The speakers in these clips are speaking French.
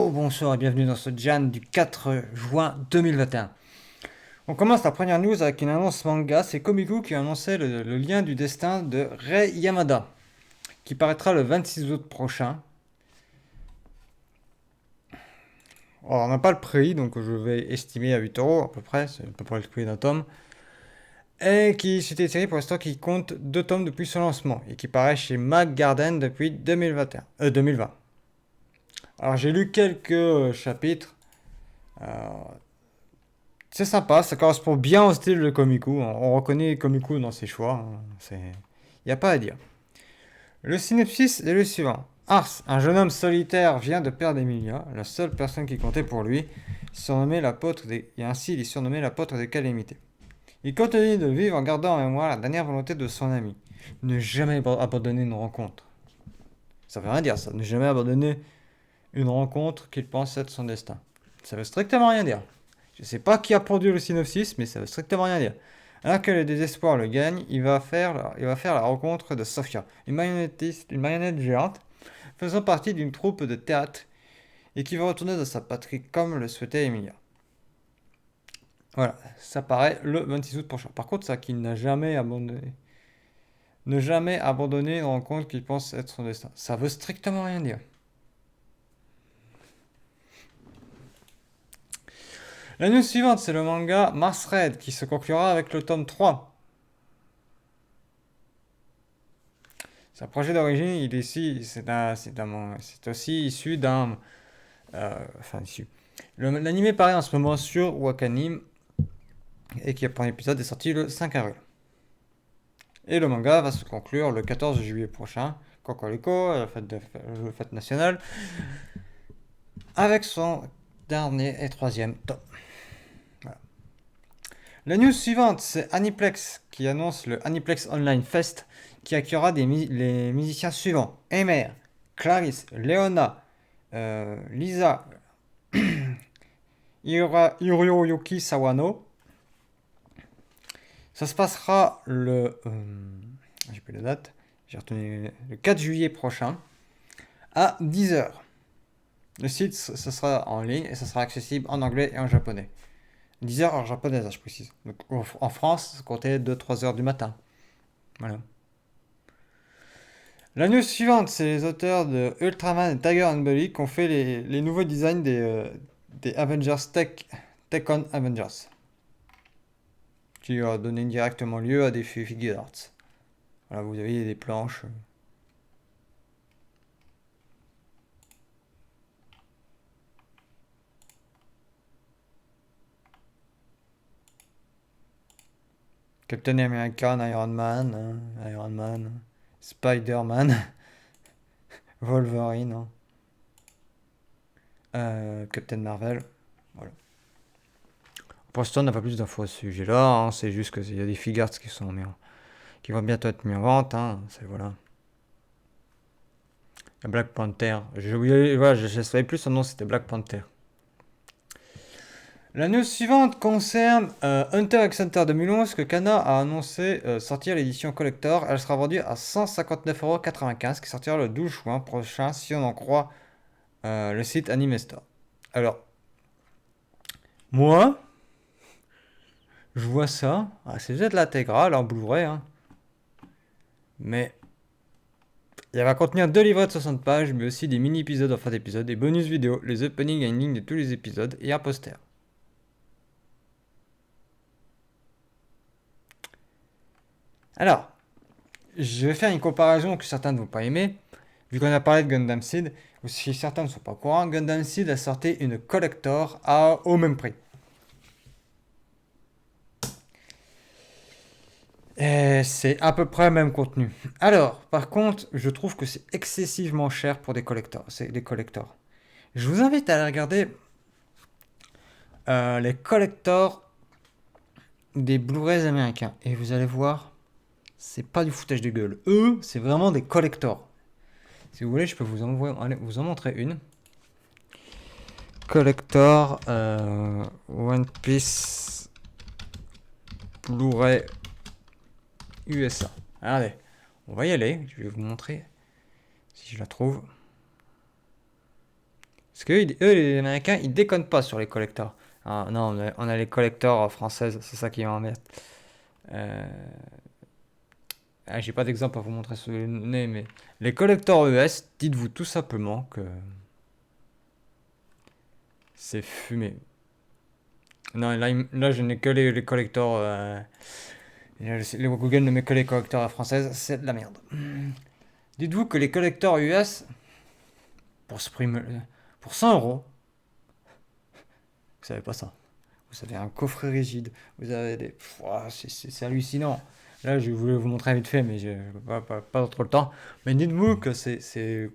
Bonsoir et bienvenue dans ce Jan du 4 juin 2021. On commence la première news avec une annonce manga, c'est Komiku qui a annoncé le lien du destin de Rei Yamada, qui paraîtra le 26 août prochain. Alors, on n'a pas le prix, donc je vais estimer à 8 € à peu près, c'est à peu près le prix d'un tome. Et qui c'était une série pour l'instant qui compte 2 tomes depuis son lancement, et qui paraît chez Mag Garden depuis 2020. Alors j'ai lu quelques chapitres. Euh, C'est sympa, ça correspond bien au style de Komiku. On reconnaît Komiku dans ses choix. Il n'y a pas à dire. Le synopsis est le suivant. Ars, un jeune homme solitaire, vient de perdre Emilia, la seule personne qui comptait pour lui, surnommé l'apôtre des... et ainsi il est surnommé l'apôtre des calamités. Il continue de vivre en gardant en mémoire la dernière volonté de son ami. Ne jamais abandonner une rencontre. Ça veut rien dire ça. Ne jamais abandonner une rencontre qu'il pense être son destin. Ça veut strictement rien dire. Je sais pas qui a produit le synopsis, mais ça veut strictement rien dire. Alors que le désespoir le gagne, il va faire la rencontre de Sofia, une marionnette géante, faisant partie d'une troupe de théâtre et qui va retourner dans sa patrie comme le souhaitait Emilia. Voilà, ça paraît le 26 août prochain. Par contre, ça qui n'a jamais abandonné. Ne jamais abandonner une rencontre qu'il pense être son destin. Ça veut strictement rien dire. La news suivante, c'est le manga Mars Red qui se conclura avec le tome 3. Sa projet d'origine, il est ici, c'est aussi issu d'un, enfin issu. L'anime paraît en ce moment sur Wakanim et qui, le premier épisode est sorti le 5 avril. Et le manga va se conclure le 14 juillet prochain, Cocorico, la fête nationale, avec son dernier et troisième tome. Voilà. La news suivante, c'est Aniplex qui annonce le Aniplex Online Fest qui accueillera les musiciens suivants. Emer, Clarisse, Leona, Lisa, Hiroyuki Sawano. Ça se passera j'ai plus la date, j'ai retenu le 4 juillet prochain à 10h. Le site, ça sera en ligne et ça sera accessible en anglais et en japonais. 10h en japonais, je précise. Donc, en France, comptez 2-3 heures du matin. Voilà. La news suivante, c'est les auteurs de Ultraman et Tiger and Bully qui ont fait les nouveaux designs des Avengers Tech on Avengers. Qui a donné directement lieu à des figure arts. Voilà, vous avez des planches. Captain America, Iron Man, Spider-Man, Wolverine, Captain Marvel. Voilà. Pour l'instant, on n'a pas plus d'infos à ce sujet-là. C'est juste qu'il y a des figures qui vont bientôt être mis en vente. Voilà. Black Panther. Je savais plus son nom, c'était Black Panther. La news suivante concerne Hunter x Hunter 2011 que Kana a annoncé sortir l'édition collector. Elle sera vendue à 159,95 € qui sortira le 12 juin prochain si on en croit le site Anime Store. Alors, moi, je vois ça. C'est peut-être l'intégrale en Blu-ray, mais il va contenir 2 livrets de 60 pages, mais aussi des mini-épisodes en fin d'épisode, des bonus vidéo, les openings et endings de tous les épisodes et un poster. Alors, je vais faire une comparaison que certains ne vont pas aimer. Vu qu'on a parlé de Gundam Seed, ou si certains ne sont pas au courant, Gundam Seed a sorti une collector au même prix. Et c'est à peu près le même contenu. Alors, par contre, je trouve que c'est excessivement cher pour des collectors. C'est des collectors. Je vous invite à aller regarder les collectors des Blu-rays américains. Et vous allez voir, c'est pas du foutage de gueule. Eux, c'est vraiment des collectors. Si vous voulez, je peux vous en montrer une. Collector One Piece Blu-ray USA. Allez, on va y aller. Je vais vous montrer si je la trouve. Parce que eux, les Américains, ils déconnent pas sur les collectors. Ah, non, on a les collectors françaises, c'est ça qui m'emmerde. Euh, j'ai pas d'exemple à vous montrer sous le nez, mais les collectors US, dites-vous tout simplement que c'est fumé. Non, là je n'ai que les collectors. Le Google ne met que les collecteurs françaises, c'est de la merde. Dites-vous que les collecteurs US, pour, ce prix, pour 100 euros, vous savez pas ça. Vous avez un coffret rigide, vous avez des. Ouah, c'est hallucinant. Là, je voulais vous montrer vite fait, mais je n'ai pas trop le temps. Mais dites-vous que c'est.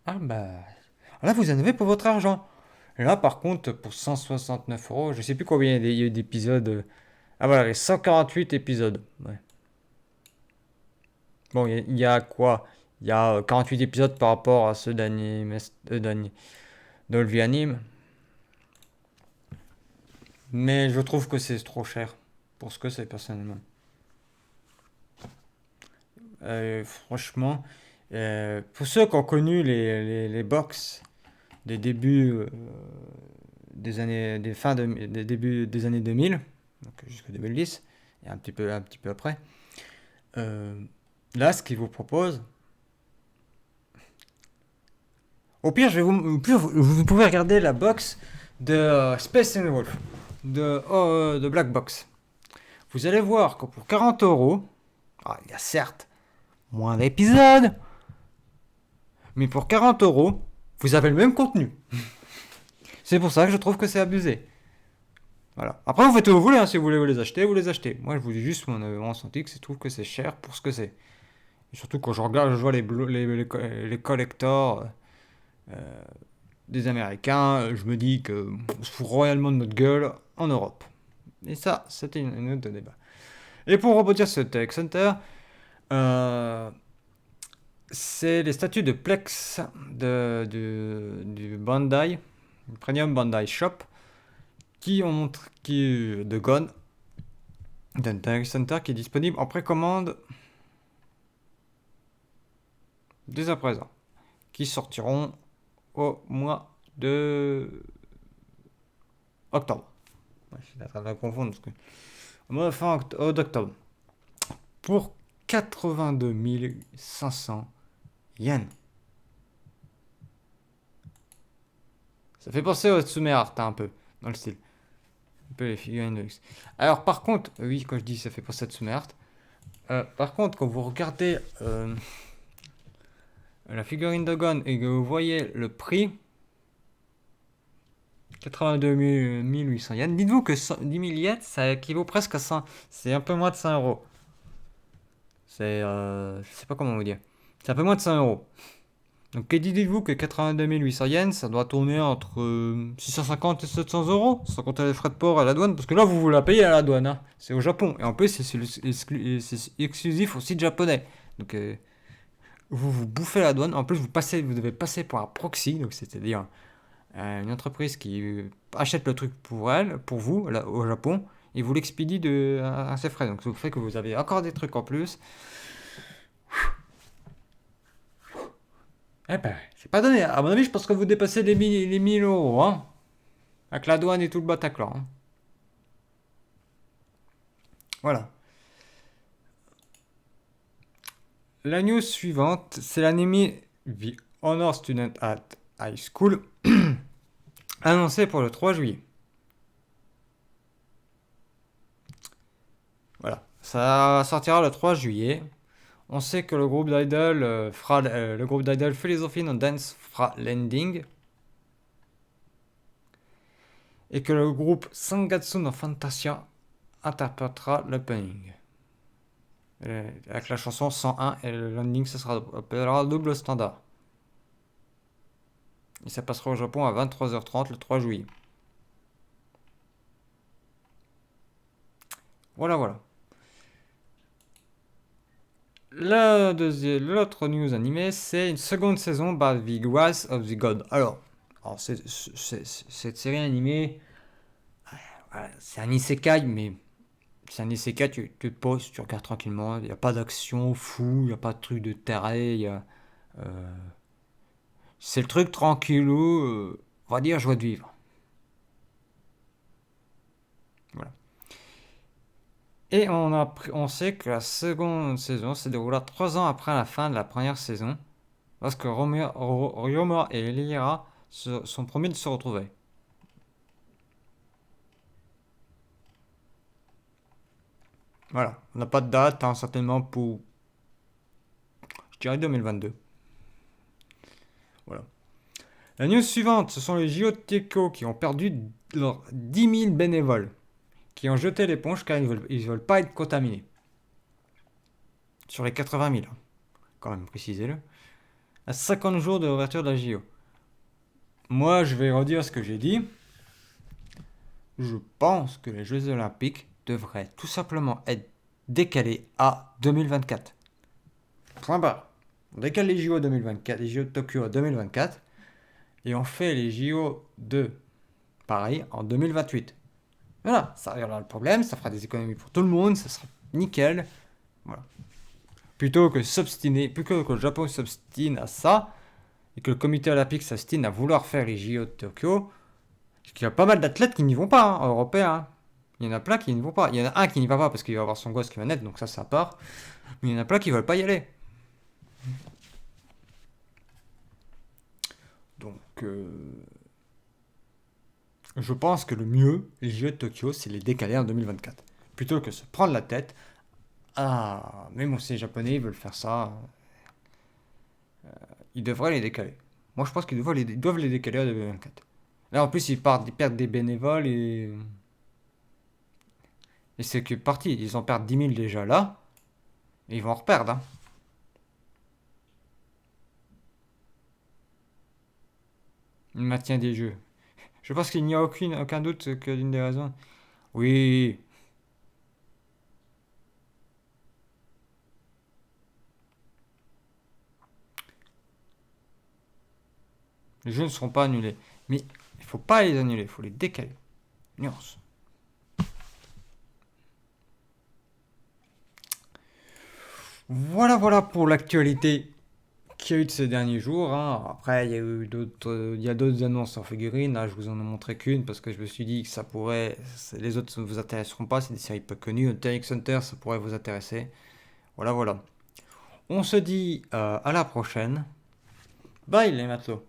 Ah bah. Là, vous en avez pour votre argent. Là, par contre, pour 169 euros, je sais plus combien il y a eu d'épisodes. Ah voilà, les 148 épisodes. Ouais. Bon, il y a quoi? Il y a 48 épisodes par rapport à ceux d'Olvi Anime. Mais je trouve que c'est trop cher pour ce que c'est personnellement. Franchement, pour ceux qui ont connu les box des débuts des fins des débuts des années 2000, donc jusqu'en 2010, et un petit peu après, euh, là, ce qu'ils vous proposent, au pire, vous pouvez regarder la box de Space and Wolf, de Black Box. Vous allez voir que pour 40 euros, il y a certes moins d'épisodes, mais pour 40 euros, vous avez le même contenu. C'est pour ça que je trouve que c'est abusé. Voilà. Après, vous faites ce que vous voulez, hein. Si vous voulez vous les acheter, vous les achetez. Moi, je vous dis juste mon ressenti, que je trouve que c'est cher pour ce que c'est. Et surtout quand je regarde, je vois les collectors des Américains, je me dis que on se fout royalement de notre gueule en Europe. Et ça, c'était une autre débat. Et pour rebondir sur Tech Center, euh, c'est les statuts de Plex du Bandai, du Premium Bandai Shop, qui ont montré de Gone, d'un Tech Center qui est disponible en précommande dès à présent, qui sortiront au mois de octobre. Ouais, je suis en train de confondre parce que au mois de fin d'octobre pour 82 500 yens. Ça fait penser au Tsume Art un peu dans le style, un peu les figurines de luxe. Alors par contre, oui, quand je dis ça fait penser à Tsume Art, par contre quand vous regardez la figurine de Gon et que vous voyez le prix, 82 800 yens. Dites-vous que 10 000 yens, ça équivaut presque à 100. C'est un peu moins de 100 euros. Je sais pas comment vous dire. C'est un peu moins de 100 euros. Donc dites-vous que 82 800 yens, ça doit tourner entre 650 et 700 euros, sans compter les frais de port à la douane. Parce que là, vous la payez à la douane, hein. C'est au Japon. Et en plus, c'est exclusif au site japonais. Donc vous bouffez la douane. En plus, vous devez passer pour un proxy. Donc c'est-à-dire une entreprise qui achète le truc pour vous, là, au Japon, et vous l'expédie à ses frais. Donc, ça fait que vous avez encore des trucs en plus. Eh ben, c'est pas donné. À mon avis, je pense que vous dépassez les 1000 euros, hein. Avec la douane et tout le Bataclan, hein. Voilà. La news suivante, c'est l'anime The Honor Student at High School, annoncé pour le 3 juillet. Voilà. Ça sortira le 3 juillet. On sait que le groupe d'idol le groupe d'idol Philosophy no Dance fera l'ending et que le groupe Sangatsu no Fantasia interprétera l'opening. Avec la chanson 101 et le landing ce sera appellera double standard. Et ça passera au Japon à 23h30 le 3 juillet. Voilà, voilà. L'autre news animée, c'est une seconde saison by The Wrath of the God. Alors cette série animée, voilà, c'est un isekai, mais c'est un isekai, tu te poses, tu regardes tranquillement, il n'y a pas d'action fou, il n'y a pas de truc de taré, Euh, c'est le truc tranquillou, on va dire joie de vivre. Voilà. Et on sait que la seconde saison se déroula 3 ans après la fin de la première saison, lorsque Ryoma et Lyra sont promis de se retrouver. Voilà, on n'a pas de date, hein, certainement pour, je dirais 2022. Voilà. La news suivante, ce sont les JO de Tokyo qui ont perdu leurs 10 000 bénévoles, qui ont jeté l'éponge car ils veulent pas être contaminés. Sur les 80 000, quand même, précisez-le. À 50 jours de l'ouverture de la JO. Moi, je vais redire ce que j'ai dit. Je pense que les Jeux Olympiques devraient tout simplement être décalés à 2024. Point barre. On décale les JO à 2024, les JO de Tokyo à 2024, et on fait les JO de Paris en 2028. Voilà, ça réglera le problème, ça fera des économies pour tout le monde, ça sera nickel. Voilà. Plutôt que le Japon s'obstine à ça, et que le comité olympique s'obstine à vouloir faire les JO de Tokyo, parce qu'il y a pas mal d'athlètes qui n'y vont pas, hein, européens. Hein. Il y en a plein qui n'y vont pas. Il y en a un qui n'y va pas parce qu'il va avoir son gosse qui va naître, donc ça part. Mais il y en a plein qui veulent pas y aller. Donc, je pense que le mieux, les Jeux de Tokyo, c'est les décaler en 2024. Plutôt que se prendre la tête. Ah, même si les Japonais ils veulent faire ça, ils devraient les décaler. Moi, je pense qu'ils doivent les décaler en 2024. Là, en plus, ils perdent des bénévoles et c'est que parti. Ils en perdent 10 000 déjà là. Et ils vont en reperdre. Hein. Le maintien des jeux. Je pense qu'il n'y a aucun doute que l'une des raisons. Oui, les jeux ne seront pas annulés. Mais il faut pas les annuler, il faut les décaler. Nuance. Voilà, voilà pour l'actualité qu'il y a eu de ces derniers jours. Hein. Après, il y a d'autres annonces en figurines. Là, je vous en ai montré qu'une parce que je me suis dit que les autres ne vous intéresseront pas. C'est des séries peu connues. Hunter x Hunter, ça pourrait vous intéresser. Voilà, voilà. On se dit à la prochaine. Bye les matelots.